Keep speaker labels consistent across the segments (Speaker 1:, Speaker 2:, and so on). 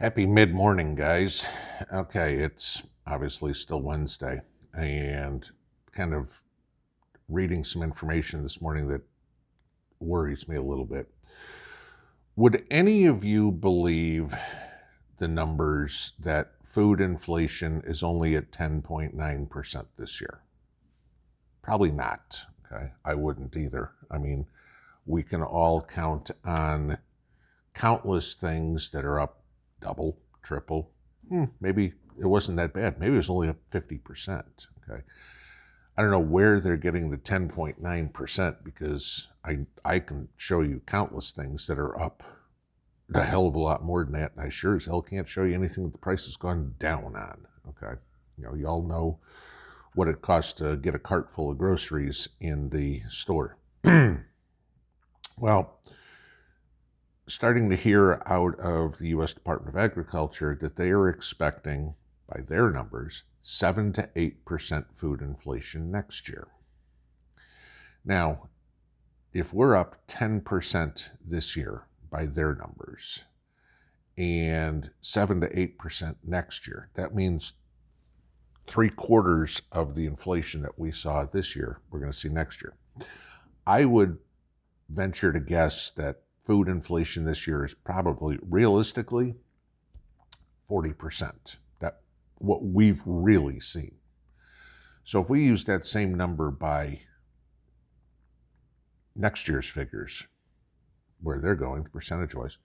Speaker 1: Happy mid-morning, guys. Okay, it's obviously still Wednesday, and kind of reading some information this morning that worries me a little bit. Would any of you believe the numbers that food inflation is only at 10.9% this year? Probably not, okay? I wouldn't either. I mean, we can all count on countless things that are up double, triple. Maybe it wasn't that bad. Maybe it was only up 50%. Okay. I don't know where they're getting the 10.9% because I can show you countless things that are up a hell of a lot more than that. And I sure as hell can't show you anything that the price has gone down on. Okay. Y'all know what it costs to get a cart full of groceries in the store. Well, starting to hear out of the U.S. Department of Agriculture that they are expecting, by their numbers, 7 to 8% food inflation next year. Now, if we're up 10% this year by their numbers and 7 to 8% next year, that means 3/4 of the inflation that we saw this year, we're going to see next year. I would venture to guess that food inflation this year is probably realistically 40%. That's what we've really seen. So if we use that same number by next year's figures, where they're going percentage-wise,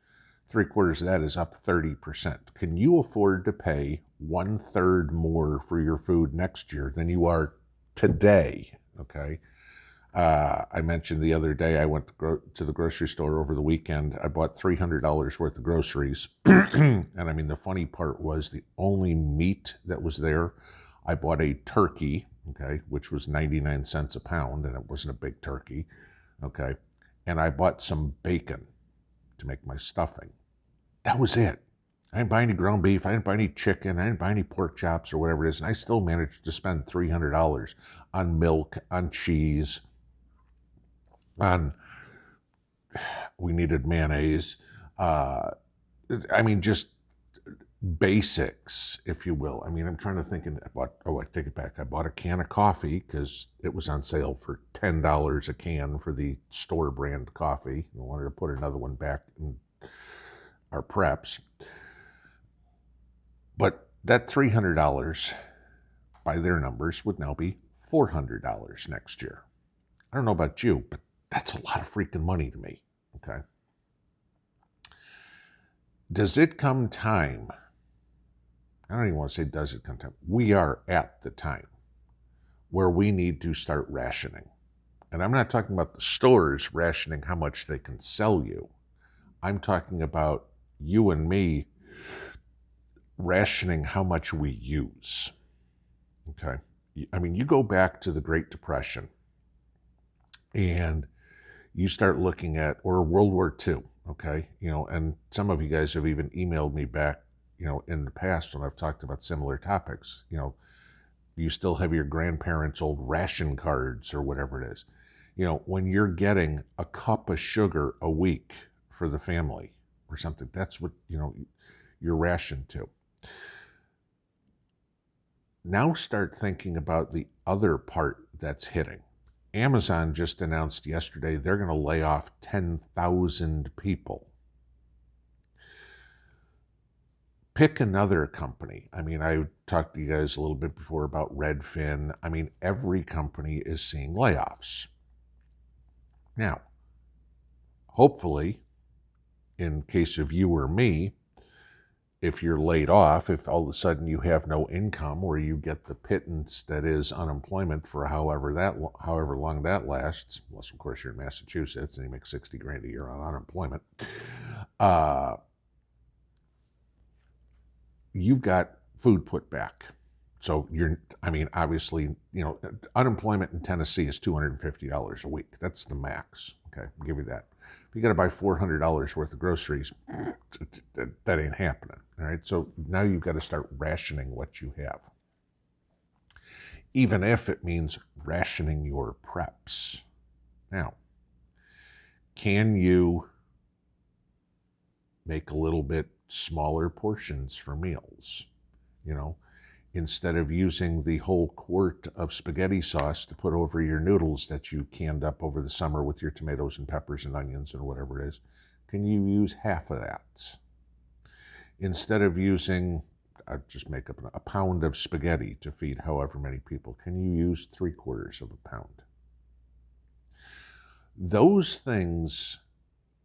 Speaker 1: 3/4 of that is up 30%. Can you afford to pay 1/3 more for your food next year than you are today? Okay. I mentioned the other day I went to the grocery store over the weekend. I bought $300 worth of groceries. And I mean, the funny part was the only meat that was there, I bought a turkey, okay, which was 99 cents a pound, and it wasn't a big turkey, okay, and I bought some bacon to make my stuffing. That was it. I didn't buy any ground beef. I didn't buy any chicken. I didn't buy any pork chops or whatever it is. And I still managed to spend $300 on milk, on cheese, we needed mayonnaise. I mean, just basics, if you will. I mean, I'm trying to think. I take it back. I bought a can of coffee because it was on sale for $10 a can for the store brand coffee. I wanted to put another one back in our preps. But that $300, by their numbers, would now be $400 next year. I don't know about you, but that's a lot of freaking money to me, okay? Does it come time? I don't even want to say does it come time. We are at the time where we need to start rationing. And I'm not talking about the stores rationing how much they can sell you. I'm talking about you and me rationing how much we use, okay? I mean, you go back to the Great Depression and you start looking at, or World War II, okay? And some of you guys have even emailed me back, in the past when I've talked about similar topics. You still have your grandparents' old ration cards or whatever it is. When you're getting a cup of sugar a week for the family or something, that's what, you're rationed to. Now start thinking about the other part that's hitting. Amazon just announced yesterday they're going to lay off 10,000 people. Pick another company. I mean, I talked to you guys a little bit before about Redfin. I mean, every company is seeing layoffs. Now, hopefully, in case of you or me, if you're laid off, if all of a sudden you have no income or you get the pittance that is unemployment for however long that lasts, unless of course you're in Massachusetts and you make $60,000 a year on unemployment, you've got food put back. So obviously, unemployment in Tennessee is $250 a week. That's the max. Okay, I'll give you that. If you got to buy $400 worth of groceries, that ain't happening. All right, so now you've got to start rationing what you have, even if it means rationing your preps. Now, can you make a little bit smaller portions for meals. You know, instead of using the whole quart of spaghetti sauce to put over your noodles that you canned up over the summer with your tomatoes and peppers and onions and whatever it is, can you use half of that? Instead of using, I just make up a pound of spaghetti to feed however many people, can you use 3/4 of a pound? Those things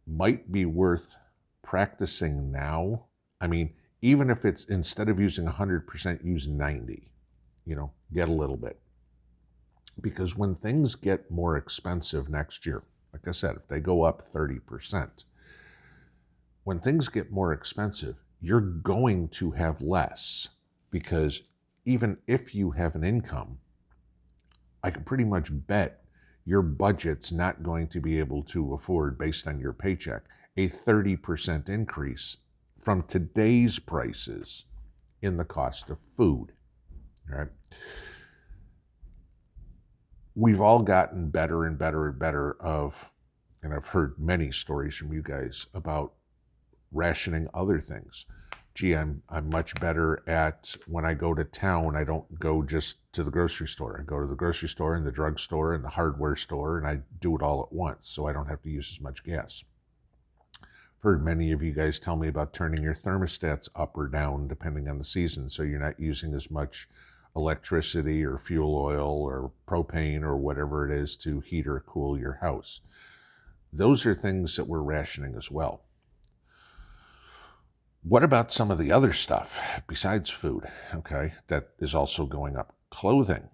Speaker 1: might be worth practicing now. I mean, even if it's instead of using 100%, use 90, get a little bit. Because when things get more expensive next year, like I said, if they go up 30%, when things get more expensive, you're going to have less, because even if you have an income, I can pretty much bet your budget's not going to be able to afford, based on your paycheck, a 30% increase from today's prices in the cost of food. Right? We've all gotten better and better and better and I've heard many stories from you guys about rationing other things. Gee, I'm much better at, when I go to town, I don't go just to the grocery store. I go to the grocery store and the drugstore and the hardware store, and I do it all at once, so I don't have to use as much gas. I've heard many of you guys tell me about turning your thermostats up or down depending on the season, so you're not using as much electricity or fuel oil or propane or whatever it is to heat or cool your house. Those are things that we're rationing as well. What about some of the other stuff besides food, okay, that is also going up? Clothing,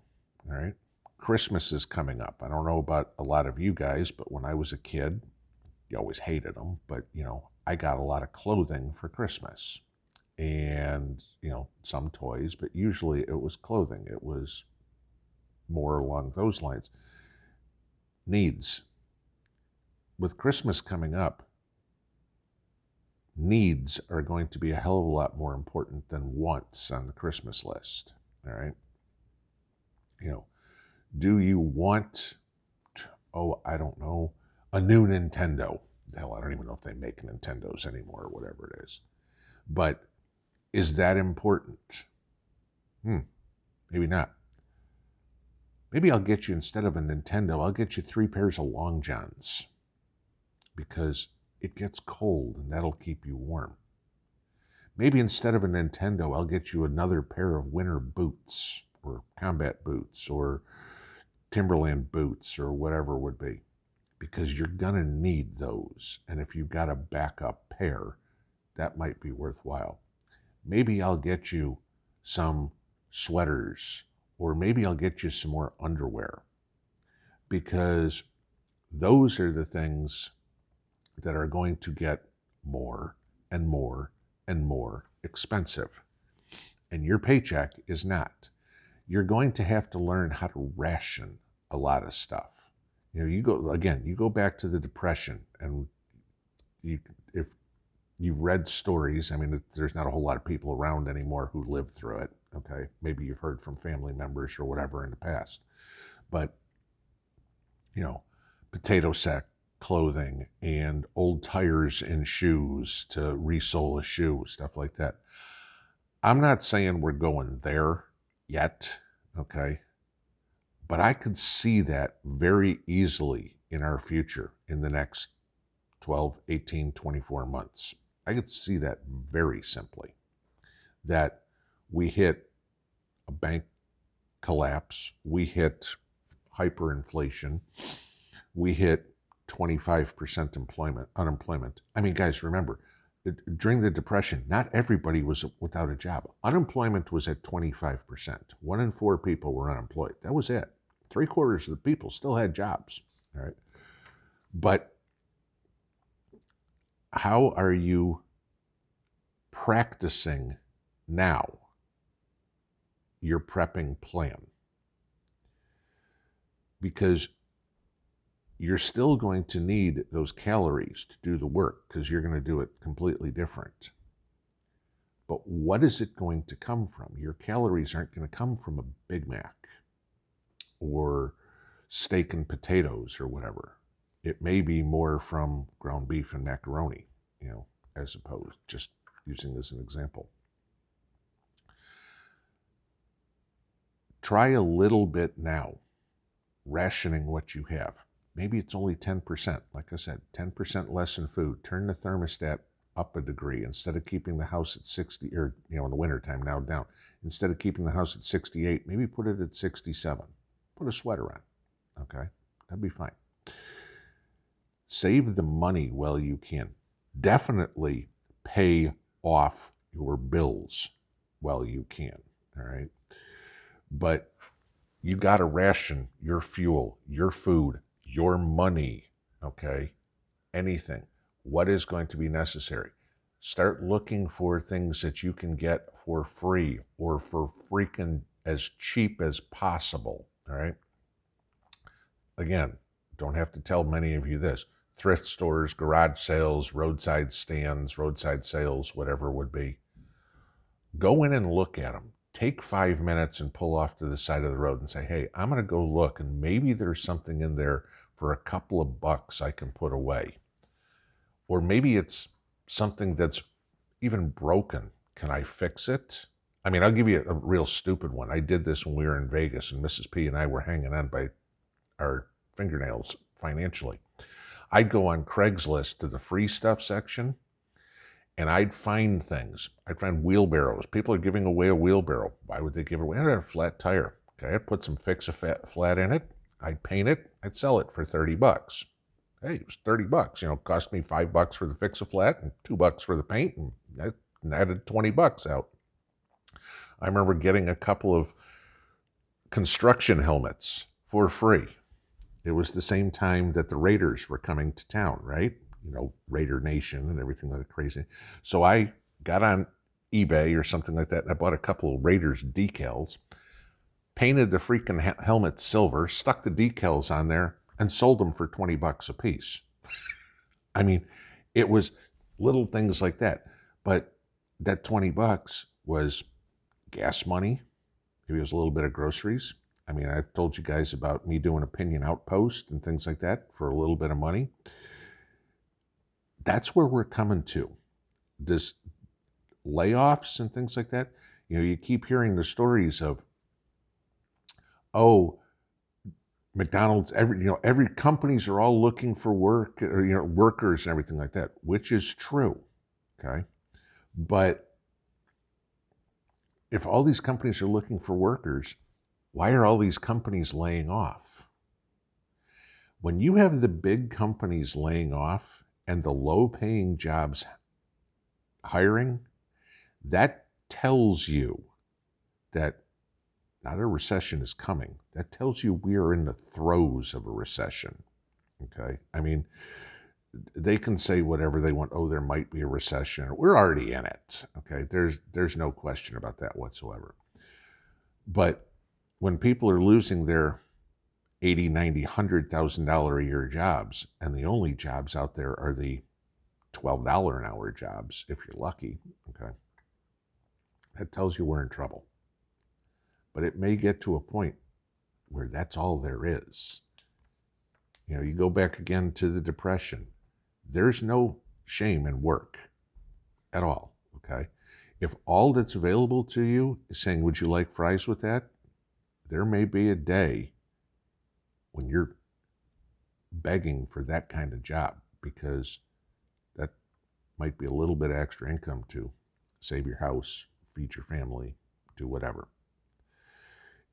Speaker 1: all right? Christmas is coming up. I don't know about a lot of you guys, but when I was a kid, you always hated them, but, I got a lot of clothing for Christmas. And, some toys, but usually it was clothing. It was more along those lines. Needs. With Christmas coming up, needs are going to be a hell of a lot more important than wants on the Christmas list. All right. Do you want, I don't know, a new Nintendo? Hell, I don't even know if they make Nintendos anymore or whatever it is. But is that important? Maybe not. Maybe I'll get you, instead of a Nintendo, I'll get you 3 pairs of long johns, because it gets cold and that'll keep you warm. Maybe instead of a Nintendo, I'll get you another pair of winter boots or combat boots or Timberland boots or whatever it would be, because you're gonna need those. And if you've got a backup pair, that might be worthwhile. Maybe I'll get you some sweaters, or maybe I'll get you some more underwear, because those are the things that are going to get more and more and more expensive. And your paycheck is not. You're going to have to learn how to ration a lot of stuff. You go back to the Depression, and if you've read stories, I mean, there's not a whole lot of people around anymore who lived through it, okay? Maybe you've heard from family members or whatever in the past. But, potato sack clothing and old tires and shoes to resole a shoe, stuff like that. I'm not saying we're going there yet, okay? But I could see that very easily in our future in the next 12, 18, 24 months. I could see that very simply, that we hit a bank collapse, we hit hyperinflation, we hit 25% unemployment. I mean, guys, remember, during the Depression, not everybody was without a job. Unemployment was at 25%. 1 in 4 people were unemployed. That was it. 3/4 of the people still had jobs. All right. But how are you practicing now your prepping plan? Because you're still going to need those calories to do the work, because you're going to do it completely different. But what is it going to come from? Your calories aren't going to come from a Big Mac or steak and potatoes or whatever. It may be more from ground beef and macaroni, as opposed just, using as an example. Try a little bit now, rationing what you have. Maybe it's only 10%. Like I said, 10% less in food. Turn the thermostat up a degree. Instead of keeping the house at 60, or in the wintertime, now down. Instead of keeping the house at 68, maybe put it at 67. Put a sweater on. Okay? That'd be fine. Save the money while you can. Definitely pay off your bills while you can. All right? But you got to ration your fuel, your food, your money, okay? Anything. What is going to be necessary? Start looking for things that you can get for free or for freaking as cheap as possible, all right? Again, don't have to tell many of you this. Thrift stores, garage sales, roadside stands, roadside sales, whatever it would be. Go in and look at them. Take 5 minutes and pull off to the side of the road and say, hey, I'm going to go look, and maybe there's something in there for a couple of bucks I can put away. Or maybe it's something that's even broken. Can I fix it? I mean, I'll give you a real stupid one. I did this when we were in Vegas, and Mrs. P and I were hanging on by our fingernails financially. I'd go on Craigslist to the free stuff section, and I'd find things. I'd find wheelbarrows. People are giving away a wheelbarrow. Why would they give it away? I had a flat tire. Okay, I'd put some Fix-A-Flat in it. I'd paint it. I'd sell it for $30. Hey, it was $30. It cost me $5 for the Fix-A-Flat and $2 for the paint, and I added $20 out. I remember getting a couple of construction helmets for free. It was the same time that the Raiders were coming to town, right? Raider Nation and everything like that crazy. So I got on eBay or something like that, and I bought a couple of Raiders decals, painted the freaking helmet silver, stuck the decals on there, and sold them for $20 a piece. I mean, it was little things like that. But that $20 was gas money. Maybe it was a little bit of groceries. I mean, I've told you guys about me doing Opinion Outpost and things like that for a little bit of money. That's where we're coming to. This layoffs and things like that. You keep hearing the stories of, oh, McDonald's, every companies are all looking for work, or, workers and everything like that, which is true, okay? But if all these companies are looking for workers, why are all these companies laying off? When you have the big companies laying off and the low-paying jobs hiring, that tells you that not a recession is coming. That tells you we are in the throes of a recession, okay? I mean, they can say whatever they want. Oh, there might be a recession. We're already in it, okay? There's no question about that whatsoever. But when people are losing their $80,000, $90,000, $100,000 a year jobs, and the only jobs out there are the $12 an hour jobs, if you're lucky, okay, that tells you we're in trouble. But it may get to a point where that's all there is. You go back again to the Depression. There's no shame in work at all, okay? If all that's available to you is saying, would you like fries with that? There may be a day when you're begging for that kind of job, because that might be a little bit of extra income to save your house, feed your family, do whatever.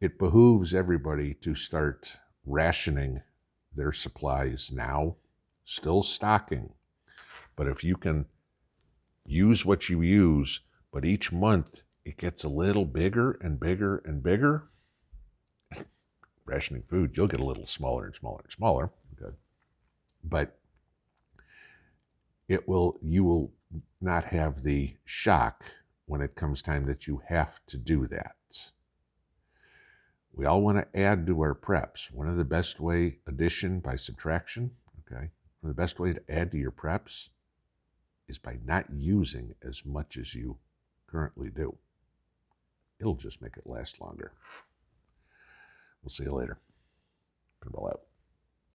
Speaker 1: It behooves everybody to start rationing their supplies now, still stocking. But if you can use what you use, but each month it gets a little bigger and bigger and bigger, rationing food, you'll get a little smaller and smaller and smaller. Good. But you will not have the shock when it comes time that you have to do that. We all want to add to our preps. One of the best way, addition by subtraction, okay? One of the best way to add to your preps is by not using as much as you currently do. It'll just make it last longer. We'll see you later. Pinball out.